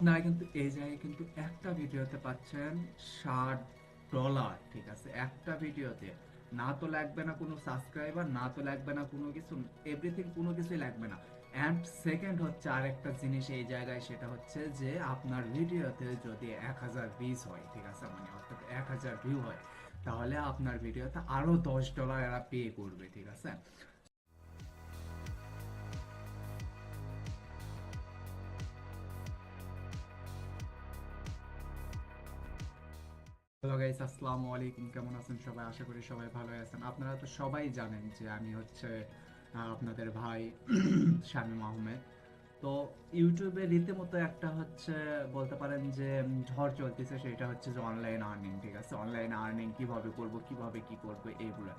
আপনারা কিন্তু এই জায়গায় কিন্তু একটা ভিডিওতে পাচ্ছেন $60। ঠিক আছে, একটা ভিডিওতে না তো লাগবে না কোনো সাবস্ক্রাইবার, না তো লাগবে না কোনো কিছু, এভরিথিং কোনো কিছুই লাগবে না। অ্যান্ড সেকেন্ড হচ্ছে আরেকটা জিনিস এই জায়গায়, সেটা হচ্ছে যে আপনার ভিডিওতে যদি 1000 ভিউজ হয়, ঠিক আছে, মানে অর্থাৎ 1000 ভিউ হয়, তাহলে আপনার ভিডিওতে আরো $10 এরা পে করবে। ঠিক আছে। হ্যালো গাইস, আসসালামু আলাইকুম। কেমন আছেন সবাই? আশা করি সবাই ভালো আছেন। আপনারা তো সবাই জানেন যে আমি হচ্ছে আপনাদের ভাই শামীম আহমেদ। তো ইউটিউবে রীতিমতো একটা হচ্ছে বলতে পারেন যে ঝড় চলতেছে, সেটা হচ্ছে যে অনলাইন আর্নিং। ঠিক আছে, অনলাইন আর্নিং কিভাবে করব, কিভাবে কি করব, এইগুলো।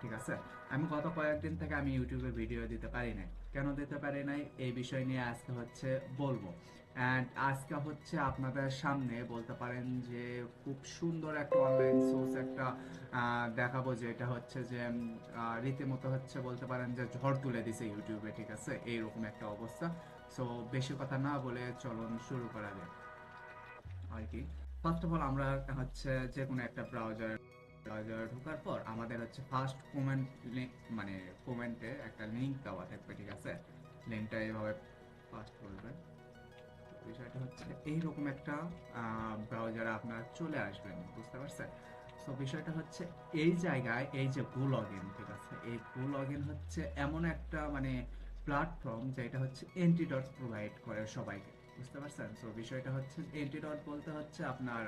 ঠিক আছে। আমি গত কয়েকদিন থেকে আমি ইউটিউবে ভিডিও দিতে পারি নাই। কেন দিতে পারি নাই, এই বিষয় নিয়ে আজকে হচ্ছে বলবো। অ্যান্ড আজকে হচ্ছে আপনাদের সামনে বলতে পারেন যে খুব সুন্দর একটা অনলাইন সোর্স একটা দেখাবো, যে এটা হচ্ছে যে রীতিমতো হচ্ছে বলতে পারেন যে ঝড় তুলে দিছে ইউটিউবে। ঠিক আছে, এইরকম একটা অবস্থা। সো বেশি কথা না বলে চলুন শুরু করা যাক আর কি। ফার্স্ট অফ অল আমরা হচ্ছে যে কোনো একটা ব্রাউজারে ঢোকার পর আমাদের হচ্ছে ফার্স্ট কমেন্ট, মানে কমেন্টে একটা লিংক দেওয়া থাকবে। ঠিক আছে, লিঙ্কটা এইভাবে ফার্স্ট করবেন। বিষয়টা হচ্ছে এইরকম একটা ব্রাউজারে আপনারা চলে আসবেন, বুঝতে পারছেন? সো বিষয়টা হচ্ছে এই জায়গায় এই যে গো লগ ইন, ঠিক আছে, এই গো লগ ইন হচ্ছে এমন একটা মানে প্ল্যাটফর্ম যেটা হচ্ছে এন্টিডট প্রোভাইড করে সবাইকে, বুঝতে পারছেন? সো বিষয়টা হচ্ছে এন্টিডট বলতে হচ্ছে আপনার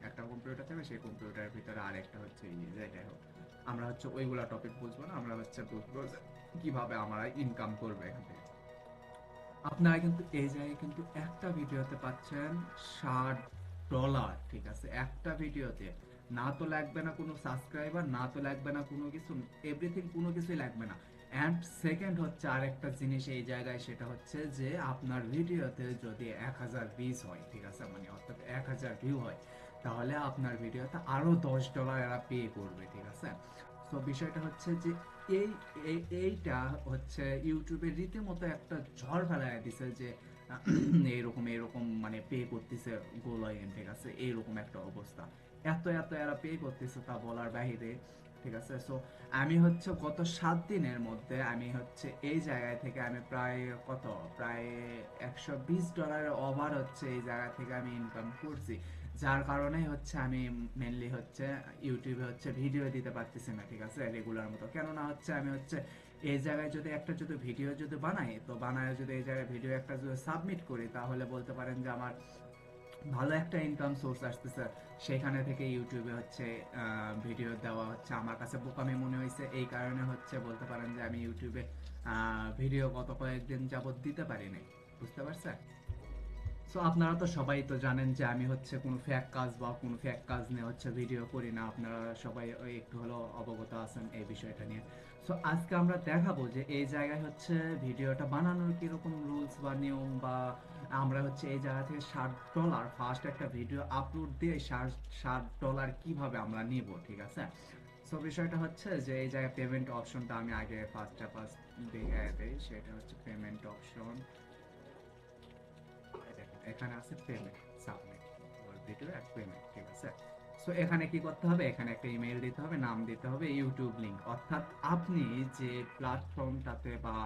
একটা কম্পিউটার থাকবে, সেই কম্পিউটারের ভিতরে আরেকটা হচ্ছে যেটাই হোক, আমরা হচ্ছে ওইগুলা টপিক বুঝবো না, আমরা হচ্ছে বুঝবো যে কিভাবে আমরা ইনকাম করবো এখান থেকে। আপনারা কিন্তু এই জায়গায় কিন্তু একটা ভিডিওতে পাচ্ছেন $60। ঠিক আছে, একটা ভিডিওতে না তো লাগবে না কোনো সাবস্ক্রাইবার, না তো লাগবে না কোনো কিছু, এভরিথিং কোনো কিছুই লাগবে না। অ্যান্ড সেকেন্ড হচ্ছে আরেকটা জিনিস এই জায়গায়, সেটা হচ্ছে যে আপনার ভিডিওতে যদি 1000 ভিউজ হয়, ঠিক আছে, মানে অর্থাৎ 1000 ভিউ হয়, তাহলে আপনার ভিডিওতে আরো $10 এরা পে করবে। ঠিক আছে। তো বিষয়টা হচ্ছে যে এই এইটা হচ্ছে ইউটিউবের রীতিমতো একটা ঝড় ফেলায় দিছে যে এইরকম এইরকম মানে পে করতেছে গোলাইন। ঠিক আছে, এইরকম একটা অবস্থা। এত এত এরা পে করতেছে তা বলার বাহিরে। ঠিক আছে। সো আমি হচ্ছে গত 7 দিনের মধ্যে আমি হচ্ছে এই জায়গায় থেকে আমি প্রায় কত, প্রায় $120 ওভার হচ্ছে এই জায়গা থেকে আমি ইনকাম করছি। যার কারণে হচ্ছে আমি মেনলি হচ্ছে ইউটিউবে হচ্ছে ভিডিও দিতে পারতেছি না। ঠিক আছে, রেগুলার মতো। কেননা হচ্ছে আমি হচ্ছে এই জায়গায় যদি একটা যদি ভিডিও যদি বানাই, তো বানায় যদি এই জায়গায় ভিডিও একটা যদি সাবমিট করি, তাহলে বলতে পারেন যে আমার ভালো একটা ইনকাম সোর্স আসতেছে। সেখানে থেকে ইউটিউবে হচ্ছে ভিডিও দেওয়া হচ্ছে আমার কাছে বোকামি মনে হয়েছে। এই কারণে হচ্ছে বলতে পারেন যে আমি ইউটিউবে ভিডিও গত কয়েকদিন যাবত দিতে পারি নাই, বুঝতে পারছেন? সো আপনারা তো সবাই তো জানেন যে আমি হচ্ছে কোনো ফ্যাক কাজ বা কোনো ফ্যাক কাজ নিয়ে হচ্ছে ভিডিও করি না। আপনারা সবাই ওই একটু হলেও অবগত আছেন এই বিষয়টা নিয়ে। সো আজকে আমরা দেখাবো যে এই জায়গায় হচ্ছে ভিডিওটা বানানোর কিরকম রুলস বা নিয়ম, বা আমরা হচ্ছে এই জায়গা থেকে $60 ফার্স্ট একটা ভিডিও আপলোড দিয়ে $60 কিভাবে আমরা নিব। ঠিক আছে। সো বিষয়টা হচ্ছে যে এই জায়গায় পেমেন্ট অপশনটা আমি আগে ফার্স্ট দেখে দেই। সেটা হচ্ছে পেমেন্ট অপশন। এখানে আছে পেমেন্ট সাবমিট, ভিডিও এক পেমেন্ট। ঠিক আছে। সো এখানে কি করতে হবে, এখানে একটা ইমেল দিতে হবে, নাম দিতে হবে, ইউটিউব লিংক, অর্থাৎ আপনি যে প্ল্যাটফর্মটাতে বা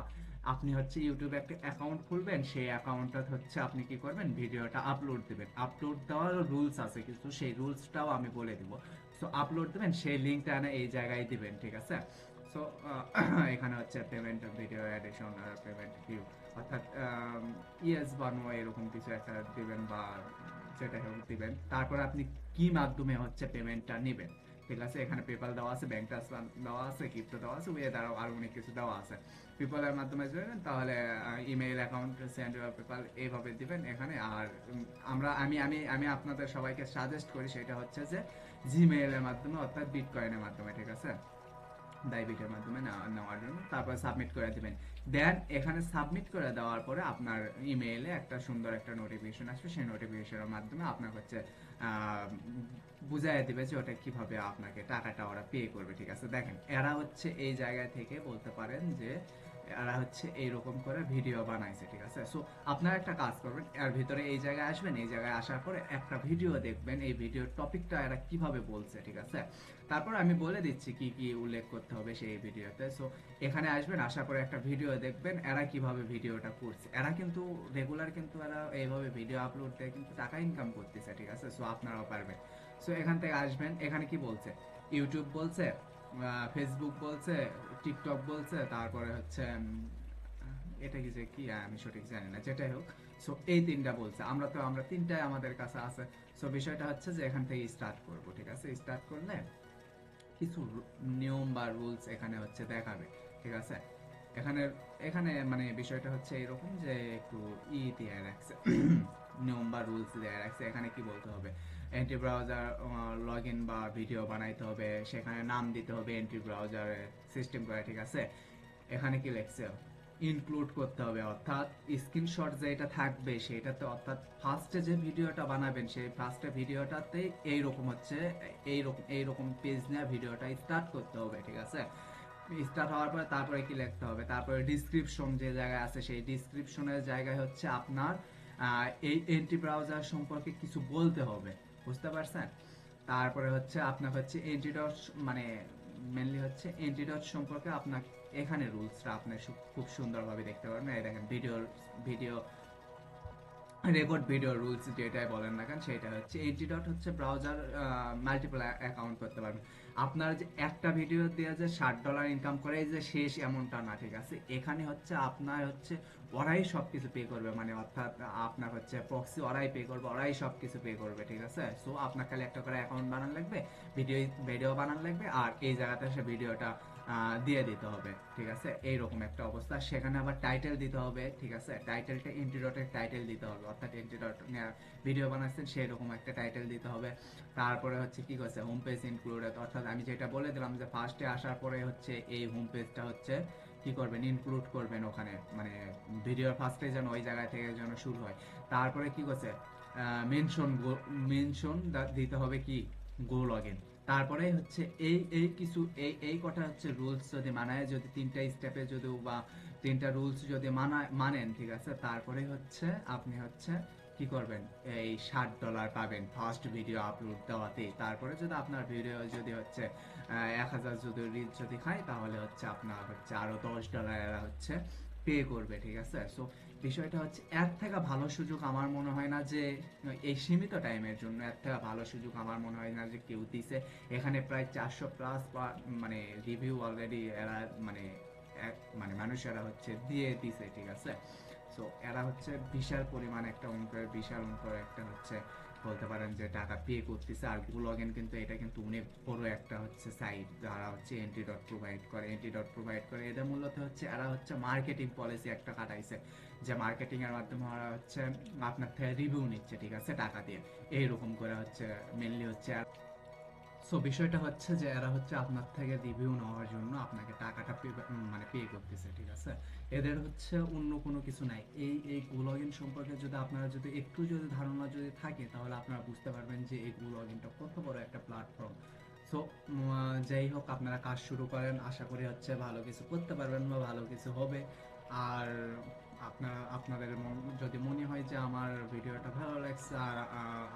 আপনি হচ্ছে ইউটিউবে একটা অ্যাকাউন্ট খুলবেন, সেই অ্যাকাউন্টটা হচ্ছে আপনি কি করবেন, ভিডিওটা আপলোড দিবেন। আপলোড দেওয়ার রুলস আছে কিছু, সেই রুলসটাও আমি বলে দিব। সো আপলোড দিবেন, সেই লিঙ্কটা এনে এই জায়গায় দিবেন। ঠিক আছে। সো এখানে হচ্ছে পেমেন্ট ভিডিও এডিশন আর পেমেন্ট ভিউ, অর্থাৎ ইয়েস বা নো এরকম কিছু একটা দিবেন, বা যেটা হোক দিবেন। তারপর আপনি কি মাধ্যমে হচ্ছে পেমেন্টটা নেবেন। ঠিক আছে, এখানে পেপাল দেওয়া আছে, ব্যাংক ট্রান্সফার দেওয়া আছে, ক্রিপ্টো দেওয়া আছে, ওয়ে দ্বারা আরো অনেক কিছু দেওয়া আছে। পেপালের মাধ্যমে যাবেন, তাহলে ইমেইল অ্যাকাউন্ট সেন্ড পেপাল এইভাবে দিবেন এখানে। আর আমরা আমি আমি আমি আপনাদের সবাইকে সাজেস্ট করি সেটা হচ্ছে যে জিমেইলের মাধ্যমে, অর্থাৎ বিটকয়েনের মাধ্যমে। ঠিক আছে, ডায়াবেটের মাধ্যমে নেওয়ার জন্য তারপর সাবমিট করে দিবেন। দেন এখানে সাবমিট করে দেওয়ার পরে আপনার ইমেইলে একটা সুন্দর একটা নোটিফিকেশন আসবে, সেই নোটিফিকেশনের মাধ্যমে আপনার হচ্ছে বুঝাই দিবে যে ওটা কিভাবে আপনাকে টাকাটা ওরা পে করবে। ঠিক আছে, দেখেন এরা হচ্ছে এই জায়গা থেকে বলতে পারেন যে এরা হচ্ছে এইরকম করে ভিডিও বানাইছে, ঠিক আছে। সো আপনারা একটা কাজ করবেন, এর ভিতরে এই জায়গায় আসবেন, এই জায়গায় আসার পরে একটা ভিডিও দেখবেন, এই ভিডিওর টপিকটা এরা কিভাবে বলছে, ঠিক আছে। তারপর আমি বলে দিচ্ছি কি কি উল্লেখ করতে হবে সেই ভিডিওতে। সো এখানে আসবেন, আশা করে একটা ভিডিও দেখবেন এরা কিভাবে ভিডিওটা করছে। এরা কিন্তু রেগুলার কিন্তু এরা এইভাবে ভিডিও আপলোড দিয়ে কিন্তু টাকা ইনকাম করতেছে, ঠিক আছে। সো আপনারাও পারবেন। সো এখান থেকে আসবেন, এখানে কি বলছে, ইউটিউব বলছে, ফেসবুক বলছে, টিকটক বলছে, তারপরে হচ্ছে এটা কি যে কি আমি সঠিক জানি না, যেটাই হোক। সো এই তিনটা বলছে, আমরা তিনটাই আমাদের কাছে আছে। সো বিষয়টা হচ্ছে যে এখান থেকে স্টার্ট করব, ঠিক আছে। স্টার্ট করলে কিছু নিয়ম বা রুলস এখানে হচ্ছে দেখাবে, ঠিক আছে। এখানে এখানে মানে বিষয়টা হচ্ছে এরকম যে একটু দিয়ে রাখছে নিয়ম বা রুলস দিয়ে রাখছে। এখানে কি বলতে হবে, এন্টি ব্রাউজার লগ ইন বা ভিডিও বানাইতে হবে, সেখানে নাম দিতে হবে এন্টি ব্রাউজারে সিস্টেম করে, ঠিক আছে। এখানে কি লিখছে, ইনক্লুড করতে হবে, অর্থাৎ স্ক্রিনশট যেটা থাকবে সেটাতে, অর্থাৎ ফার্স্টে যে ভিডিওটা বানাবেন সেই ফার্স্টে ভিডিওটাতে এইরকম হচ্ছে এইরকম পেজ নিয়ে ভিডিওটা স্টার্ট করতে হবে, ঠিক আছে। স্টার্ট হওয়ার পরে তারপরে কি লিখতে হবে, তারপরে ডিসক্রিপশন যে জায়গায় আছে সেই ডিসক্রিপশনের জায়গায় হচ্ছে আপনার এই এন্টি ব্রাউজার সম্পর্কে কিছু বলতে হবে, বুঝতে পারছেন। তারপরে হচ্ছে আপনার হচ্ছে এন্টিডট, মানে মেনলি হচ্ছে এন্টিডট সম্পর্কে আপনার এখানে রুলসটা আপনি খুব সুন্দরভাবে দেখতে পারবেন। এই দেখেন ভিডিও রেকর্ড ভিডিও রুলস যেটাই বলেন না কেন, সেটা হচ্ছে এন্টিডট হচ্ছে ব্রাউজার মাল্টিপল অ্যাকাউন্ট করতে পারবেন। আপনার যে একটা ভিডিও দিয়ে যে $60 ইনকাম করে যে শেষ এমনটা না, ঠিক আছে। এখানে হচ্ছে আপনার হচ্ছে ওরাই সব কিছু পে করবে, মানে অর্থাৎ আপনার হচ্ছে প্রক্সি ওরাই পে করবে, ওরাই সব কিছু পে করবে, ঠিক আছে। সো আপনার খালি একটা করে অ্যাকাউন্ট বানান লাগবে, ভিডিও বানান লাগবে, আর এই জায়গাতে এসে ভিডিওটা দিয়ে দিতে হবে, ঠিক আছে। এইরকম একটা অবস্থা। সেখানে আবার টাইটেল দিতে হবে, ঠিক আছে। টাইটেলটা এন্টিডটের টাইটেল দিতে হবে, অর্থাৎ এন্টিডট ভিডিও বানাচ্ছেন সেরকম একটা টাইটেল দিতে হবে। তারপরে হচ্ছে কি করছে, হোম পেজ ইনক্লুডেড, অর্থাৎ আমি যেটা বলে দিলাম যে ফার্স্টে আসার পরে হচ্ছে এই হোম পেজটা হচ্ছে কি করবেন, ইনক্লুড করবেন ওখানে, মানে ভিডিওর ফার্স্টে যেন ওই জায়গা থেকে যেন শুরু হয়। তারপরে কি করছে, মেনশন দিতে হবে কি, গো লগ ইন। তারপরে হচ্ছে এই কিছু এই কটা হচ্ছে রুলস যদি মানায়, যদি তিনটা স্টেপে যদি বা তিনটা রুলস যদি মানেন, ঠিক আছে। তারপরে হচ্ছে আপনি হচ্ছে কি করবেন, এই $60 পাবেন ফার্স্ট ভিডিও আপলোড দেওয়াতেই। তারপরে যদি আপনার ভিডিও যদি হচ্ছে 1000 যদি রিচ যদি খায়, তাহলে হচ্ছে আপনার হচ্ছে আরো $10 এরা হচ্ছে পে করবে, ঠিক আছে। সো বিষয়টা হচ্ছে এর থেকে ভালো সুযোগ আমার মনে হয় না যে এই সীমিত টাইমের জন্য, এর থেকে ভালো সুযোগ আমার মনে হয় না যে কেউ দিছে। এখানে প্রায় 400 প্লাস মানে রিভিউ অলরেডি এরা মানে মানে মানুষেরা হচ্ছে দিয়ে দিছে, ঠিক আছে। সো এরা হচ্ছে বিশাল পরিমাণ একটা অঙ্কের, বিশাল অঙ্কের একটা হচ্ছে বলতে পারেন যে টাকা পে করতেছে। আর গুগল কিন্তু এটা কিন্তু অনেক বড় একটা হচ্ছে সাইট, যারা হচ্ছে এন্টিডট করে এদের মূলত হচ্ছে এরা হচ্ছে মার্কেটিং পলিসি একটা কাটাইছে, যে মার্কেটিং এর মাধ্যমে ওরা হচ্ছে আপনার থেকে রিভিউ নিচ্ছে, ঠিক আছে, টাকা দিয়ে। এইরকম করে হচ্ছে মেনলি হচ্ছে। সো বিষয়টা হচ্ছে যে এরা হচ্ছে আপনার থেকে রিভিউ নেওয়ার জন্য আপনাকে টাকাটা মানে পে করতেছে, ঠিক আছে। এদের হচ্ছে অন্য কোনো কিছু নাই। এই গুগল সম্পর্কে যদি আপনারা যদি একটু যদি ধারণা যদি থাকে, তাহলে আপনারা বুঝতে পারবেন যে এই গুগলটা কত বড় একটা প্ল্যাটফর্ম। সো যাই হোক, আপনারা কাজ শুরু করেন, আশা করি হচ্ছে ভালো কিছু করতে পারবেন বা ভালো কিছু হবে। আর আপনাদের যদি মনে হয় যে আমার ভিডিওটা ভালো লাগছে, আর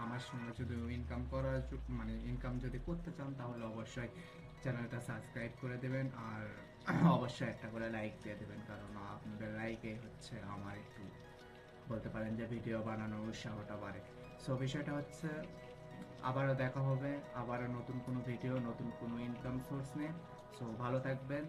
আমার সঙ্গে যদি ইনকাম করার মানে ইনকাম যদি করতে চান, তাহলে অবশ্যই চ্যানেলটা সাবস্ক্রাইব করে দেবেন, আর অবশ্যই একটা করে লাইক দিয়ে দেবেন, কারণ আপনাদের লাইকে হচ্ছে আমার একটু বলতে পারেন যে ভিডিও বানানোর উৎসাহটা বাড়ে। সো বিষয়টা হচ্ছে আবারও দেখা হবে, আবারও নতুন কোনো ভিডিও, নতুন কোনো ইনকাম সোর্স নিয়ে। সো ভালো থাকবেন,